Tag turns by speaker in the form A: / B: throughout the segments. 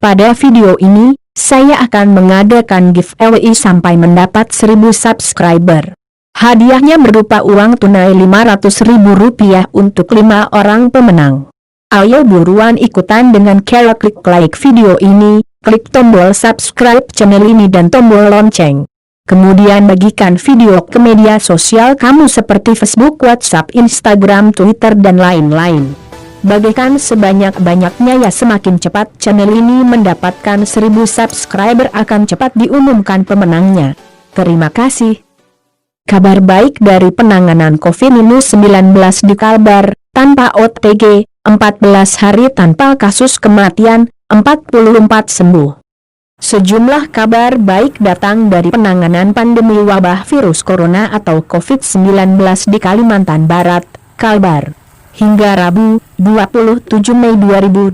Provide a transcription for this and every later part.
A: Pada video ini, saya akan mengadakan giveaway sampai mendapat 1000 subscriber. Hadiahnya berupa uang tunai Rp500.000 untuk 5 orang pemenang. Ayo buruan ikutan dengan cara klik like video ini, klik tombol subscribe channel ini dan tombol lonceng. Kemudian bagikan video ke media sosial kamu seperti Facebook, WhatsApp, Instagram, Twitter, dan lain-lain. Bagikan sebanyak-banyaknya ya, semakin cepat channel ini mendapatkan 1000 subscriber akan cepat diumumkan pemenangnya. Terima kasih. Kabar baik dari penanganan COVID-19 di Kalbar, tanpa OTG, 14 hari tanpa kasus kematian, 44 sembuh. Sejumlah kabar baik datang dari penanganan pandemi wabah virus corona atau COVID-19 di Kalimantan Barat, Kalbar. Hingga Rabu, 27 Mei 2020,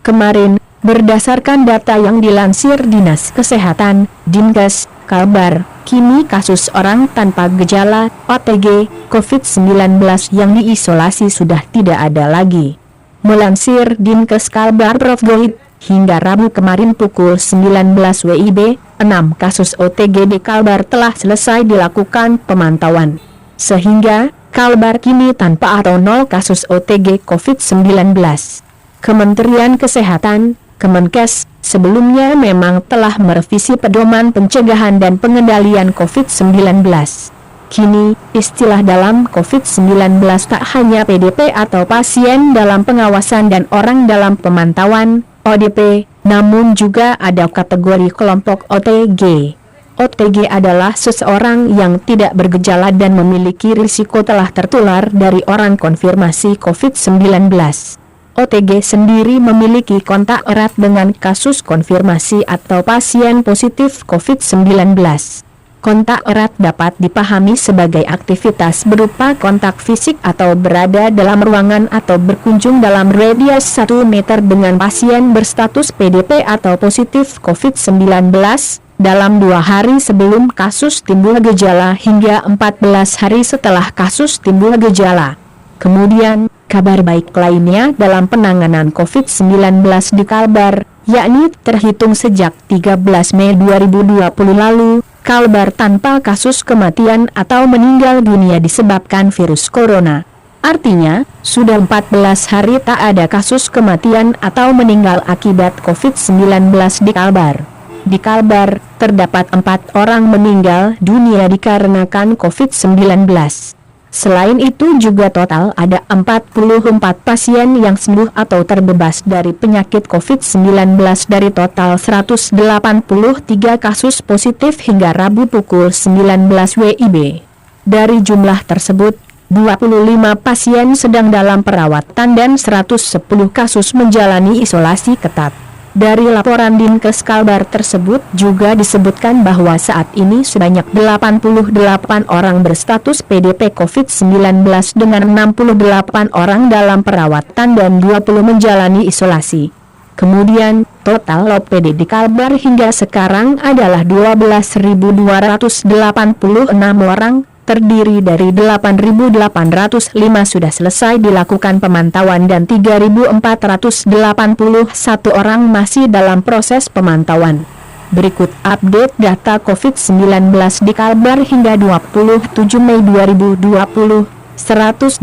A: kemarin, berdasarkan data yang dilansir Dinas Kesehatan, Dinkes, Kalbar, kini kasus orang tanpa gejala, OTG, COVID-19 yang diisolasi sudah tidak ada lagi. Melansir Dinkes Kalbar Prof. Goid, hingga Rabu kemarin pukul 19 WIB, 6 kasus OTG di Kalbar telah selesai dilakukan pemantauan. Sehingga, Kalbar kini tanpa atau 0 kasus OTG COVID-19. Kementerian Kesehatan, Kemenkes, sebelumnya memang telah merevisi pedoman pencegahan dan pengendalian COVID-19. Kini, istilah dalam COVID-19 tak hanya PDP atau pasien dalam pengawasan dan orang dalam pemantauan, ODP, namun juga ada kategori kelompok OTG. OTG adalah seseorang yang tidak bergejala dan memiliki risiko telah tertular dari orang konfirmasi COVID-19. OTG sendiri memiliki kontak erat dengan kasus konfirmasi atau pasien positif COVID-19. Kontak erat dapat dipahami sebagai aktivitas berupa kontak fisik atau berada dalam ruangan atau berkunjung dalam radius 1 meter dengan pasien berstatus PDP atau positif COVID-19, dalam 2 hari sebelum kasus timbul gejala hingga 14 hari setelah kasus timbul gejala. Kemudian, kabar baik lainnya dalam penanganan COVID-19 di Kalbar, yakni terhitung sejak 13 Mei 2020 lalu, Kalbar tanpa kasus kematian atau meninggal dunia disebabkan virus corona. Artinya, sudah 14 hari tak ada kasus kematian atau meninggal akibat COVID-19 di Kalbar. Di Kalbar, terdapat 4 orang meninggal dunia dikarenakan COVID-19. Selain itu juga total ada 44 pasien yang sembuh atau terbebas dari penyakit COVID-19 dari total 183 kasus positif hingga Rabu pukul 19 WIB. Dari jumlah tersebut, 25 pasien sedang dalam perawatan dan 110 kasus menjalani isolasi ketat. Dari laporan Dinkes Kalbar tersebut juga disebutkan bahwa saat ini sebanyak 88 orang berstatus PDP COVID-19 dengan 68 orang dalam perawatan dan 20 menjalani isolasi. Kemudian, total OPD di Kalbar hingga sekarang adalah 12.286 orang, terdiri dari 8.805 sudah selesai dilakukan pemantauan dan 3.481 orang masih dalam proses pemantauan. Berikut update data COVID-19 di Kalbar hingga 27 Mei 2020. 183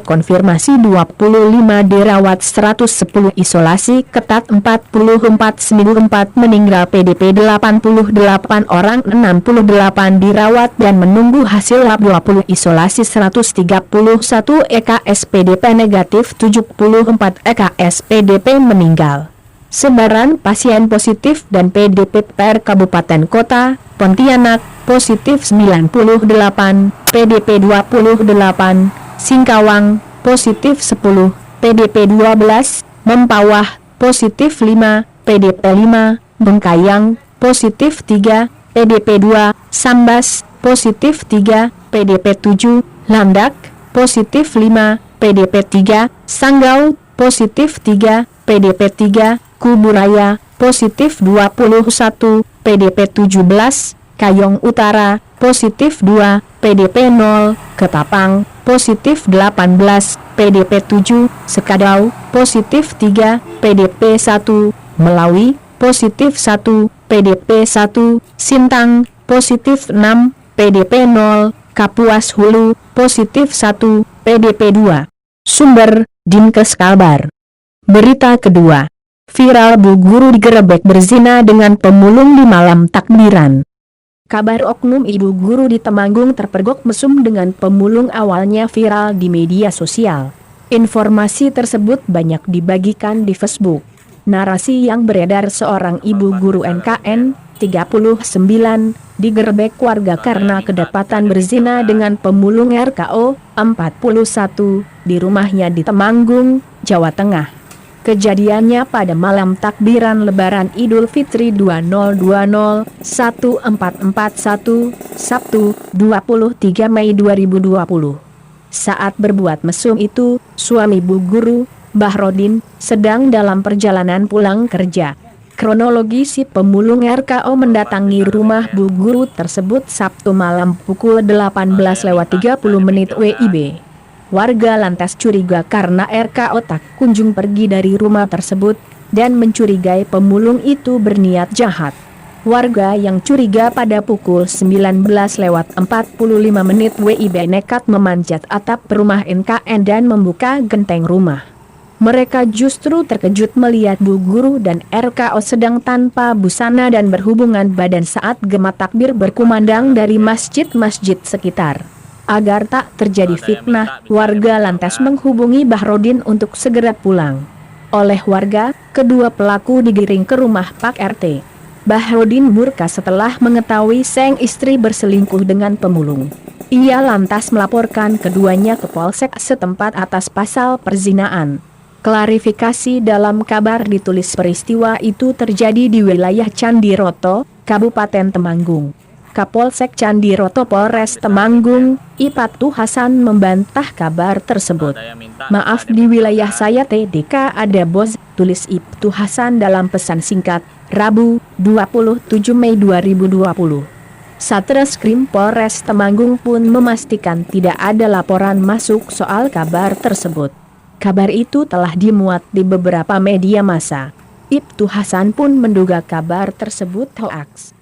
A: konfirmasi, 25 dirawat, 110 isolasi ketat, 44 sembuh, 4 meninggal, PDP 88 orang, 68 dirawat dan menunggu hasil lab, 20 isolasi, 131 EKS PDP negatif, 74 EKS PDP meninggal. Sebaran pasien positif dan PDP per Kabupaten Kota: Pontianak, positif 98, PDP 28, Singkawang, positif 10, PDP 12, Mempawah, positif 5, PDP 5, Bengkayang, positif 3, PDP 2, Sambas, positif 3, PDP 7, Landak, positif 5, PDP 3, Sanggau, positif 3, PDP 3, Kuburaya, positif 21, PDP 17, Kayong Utara, positif 2, PDP 0, Ketapang, positif 18, PDP 7, Sekadau, positif 3, PDP 1, Melawi, positif 1, PDP 1, Sintang, positif 6, PDP 0, Kapuas Hulu, positif 1, PDP 2. Sumber, Dinkes Kalbar. Berita kedua. Viral Bu Guru digerebek berzina dengan pemulung di malam takbiran. Kabar oknum ibu guru di Temanggung terpergok mesum dengan pemulung awalnya viral di media sosial. Informasi tersebut banyak dibagikan di Facebook. Narasi yang beredar seorang ibu guru NKN, 39, digerebek warga karena kedapatan berzina dengan pemulung RKO, 41, di rumahnya di Temanggung, Jawa Tengah. Kejadiannya pada malam takbiran Lebaran Idul Fitri 2020, 1441, Sabtu, 23 Mei 2020. Saat berbuat mesum itu, suami Bu Guru, Bahrodin, sedang dalam perjalanan pulang kerja. Kronologi si pemulung RKO mendatangi rumah Bu Guru tersebut Sabtu malam pukul 18.30 WIB. Warga lantas curiga karena RKO tak kunjung pergi dari rumah tersebut, dan mencurigai pemulung itu berniat jahat. Warga yang curiga pada pukul 19.45 WIB nekat memanjat atap rumah NKN dan membuka genteng rumah. Mereka justru terkejut melihat Bu Guru dan RKO sedang tanpa busana dan berhubungan badan saat gema takbir berkumandang dari masjid-masjid sekitar. Agar tak terjadi fitnah, warga lantas menghubungi Bahrodin untuk segera pulang. Oleh warga, kedua pelaku digiring ke rumah Pak RT. Bahrodin murka setelah mengetahui sang istri berselingkuh dengan pemulung. Ia lantas melaporkan keduanya ke Polsek setempat atas pasal perzinaan. Klarifikasi dalam kabar ditulis peristiwa itu terjadi di wilayah Candiroto, Kabupaten Temanggung. Kapolsek Candiroto Polres Temanggung, Ibtu Hasan membantah kabar tersebut. Maaf di wilayah saya TDK ada bos, tulis Ibtu Hasan dalam pesan singkat, Rabu, 27 Mei 2020. Satreskrim Polres Temanggung pun memastikan tidak ada laporan masuk soal kabar tersebut. Kabar itu telah dimuat di beberapa media massa. Ibtu Hasan pun menduga kabar tersebut hoaks.